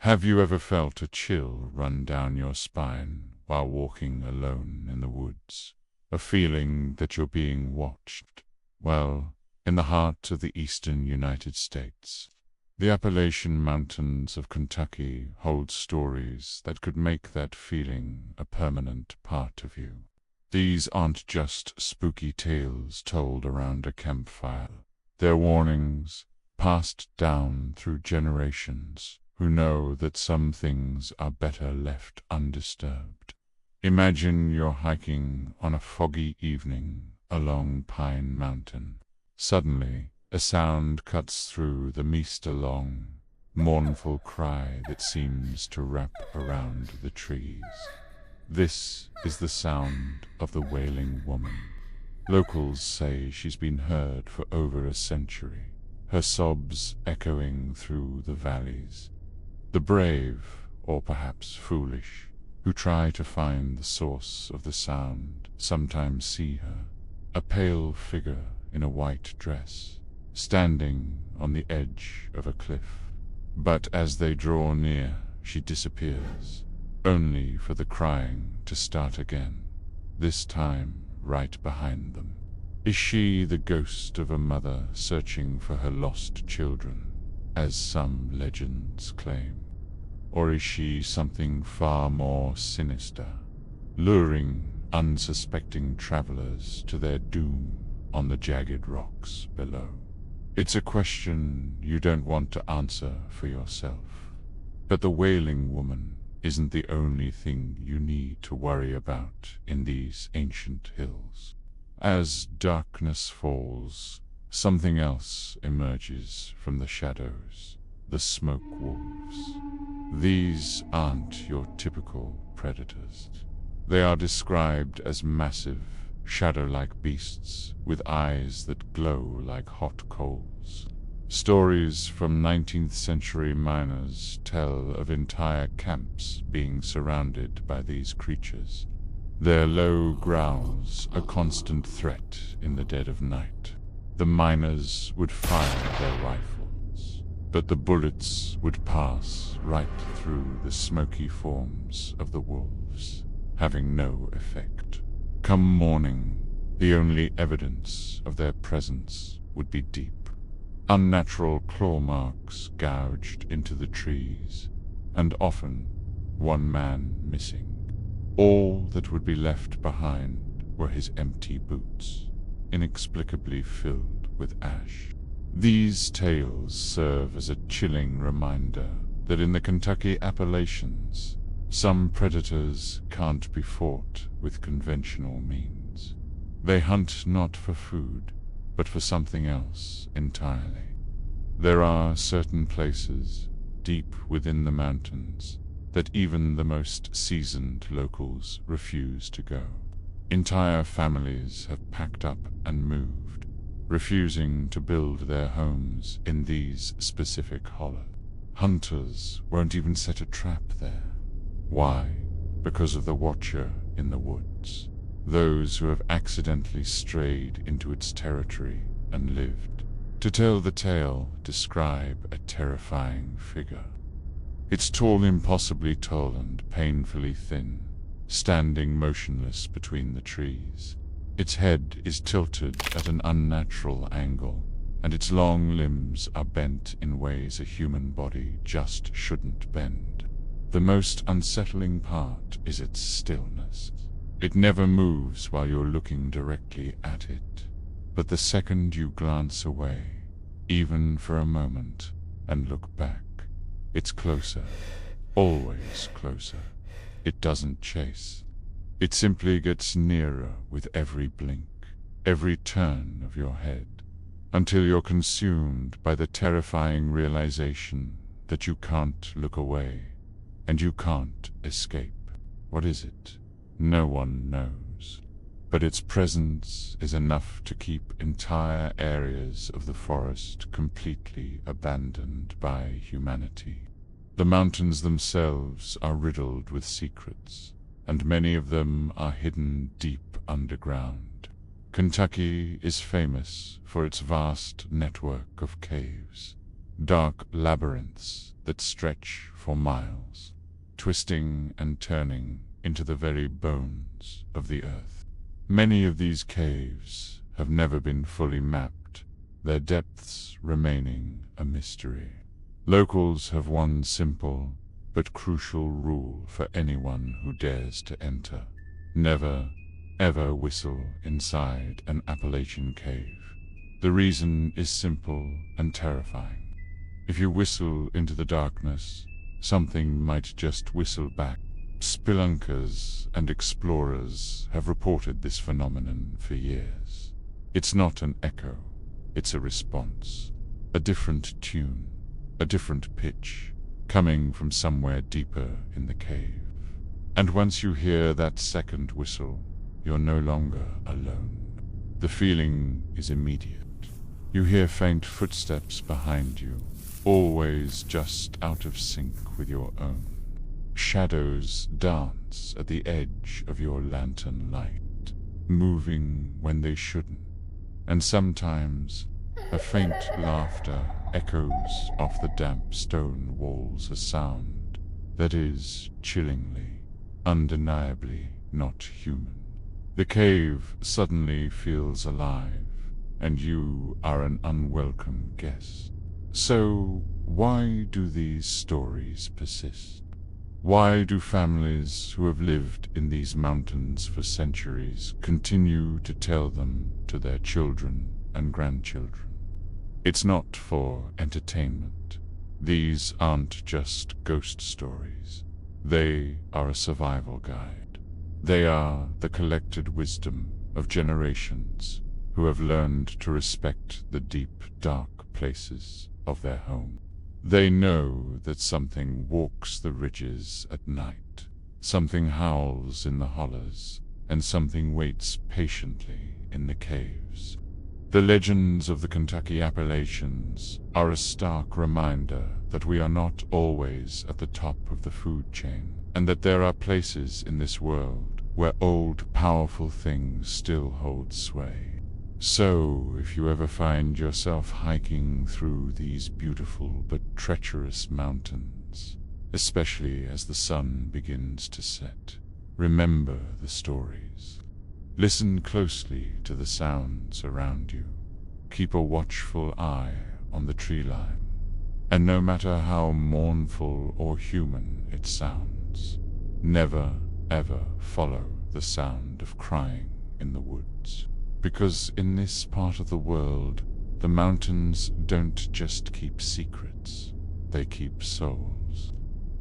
Have you ever felt a chill run down your spine while walking alone in the woods? A feeling that you're being watched? Well, in the heart of the eastern United States, the Appalachian Mountains of Kentucky hold stories that could make that feeling a permanent part of you. These aren't just spooky tales told around a campfire. They're warnings passed down through generations who know that some things are better left undisturbed. Imagine you're hiking on a foggy evening along Pine Mountain. Suddenly, a sound cuts through the mist, a long, mournful cry that seems to wrap around the trees. This is the sound of the Wailing woman. Locals say she's been heard for over a century, her sobs echoing through the valleys. The brave, or perhaps foolish, who try to find the source of the sound sometimes see her, a pale figure in a white dress, standing on the edge of a cliff. But as they draw near, she disappears, only for the crying to start again, this time right behind them. Is she the ghost of a mother searching for her lost children, as some legends claim? Or is she something far more sinister, luring unsuspecting travelers to their doom on the jagged rocks below? It's a question you don't want to answer for yourself. But the Wailing woman isn't the only thing you need to worry about in these ancient hills. As darkness falls, something else emerges from the shadows. The smoke wolves. These aren't your typical predators. They are described as massive, shadow-like beasts with eyes that glow like hot coals. Stories from 19th century miners tell of entire camps being surrounded by these creatures. Their low growls a constant threat in the dead of night. The miners would fire their rifles, but the bullets would pass right through the smoky forms of the wolves, having no effect. Come morning, the only evidence of their presence would be deep, unnatural claw marks gouged into the trees, and often one man missing. All that would be left behind were his empty boots, inexplicably filled with ash. These tales serve as a chilling reminder that in the Kentucky Appalachians, some predators can't be fought with conventional means. They hunt not for food, but for something else entirely. There are certain places, deep within the mountains, that even the most seasoned locals refuse to go. Entire families have packed up and moved, refusing to build their homes in these specific hollows. Hunters won't even set a trap there. Why? Because of the watcher in the woods, those who have accidentally strayed into its territory and lived to tell the tale, describe a terrifying figure. It's tall, impossibly tall, and painfully thin, standing motionless between the trees. Its head is tilted at an unnatural angle, and its long limbs are bent in ways a human body just shouldn't bend. The most unsettling part is its stillness. It never moves while you're looking directly at it, but the second you glance away, even for a moment, and look back, it's closer, always closer. It doesn't chase. It simply gets nearer with every blink, every turn of your head, until you're consumed by the terrifying realization that you can't look away, and you can't escape. What is it? No one knows. But its presence is enough to keep entire areas of the forest completely abandoned by humanity. The mountains themselves are riddled with secrets, and many of them are hidden deep underground. Kentucky is famous for its vast network of caves. dark labyrinths that stretch for miles, twisting and turning into the very bones of the earth. Many of these caves have never been fully mapped, their depths remaining a mystery. Locals have one simple but crucial rule for anyone who dares to enter: never, ever whistle inside an Appalachian cave. The reason is simple and terrifying. If you whistle into the darkness, something might just whistle back. Spelunkers and explorers have reported this phenomenon for years. It's not an echo, it's a response, a different tune, a different pitch, coming from somewhere deeper in the cave. And once you hear that second whistle, you're no longer alone. The feeling is immediate. You hear faint footsteps behind you, always just out of sync with your own. Shadows dance at the edge of your lantern light, moving when they shouldn't. And sometimes a faint laughter echoes off the damp stone walls, a sound that is chillingly, undeniably not human. The cave suddenly feels alive, and you are an unwelcome guest. So why do these stories persist? Why do families who have lived in these mountains for centuries continue to tell them to their children and grandchildren? It's not for entertainment. These aren't just ghost stories. They are a survival guide. They are the collected wisdom of generations who have learned to respect the deep, dark places of their home. They know that something walks the ridges at night, something howls in the hollows, and something waits patiently in the caves. The legends of the Kentucky Appalachians are a stark reminder that we are not always at the top of the food chain, and that there are places in this world where old, powerful things still hold sway. So, if you ever find yourself hiking through these beautiful but treacherous mountains, especially as the sun begins to set, remember the stories. Listen closely to the sounds around you. Keep a watchful eye on the tree line. And no matter how mournful or human it sounds, never, ever follow the sound of crying in the woods. Because in this part of the world, the mountains don't just keep secrets, they keep souls.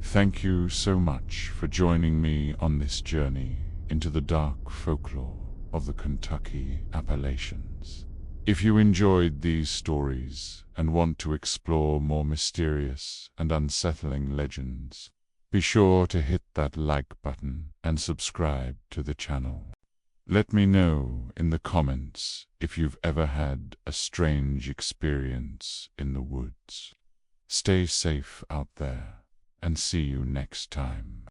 Thank you so much for joining me on this journey into the dark folklore of the Kentucky Appalachians. If you enjoyed these stories and want to explore more mysterious and unsettling legends, be sure to hit that like button and subscribe to the channel. Let me know in the comments if you've ever had a strange experience in the woods. Stay safe out there, and see you next time.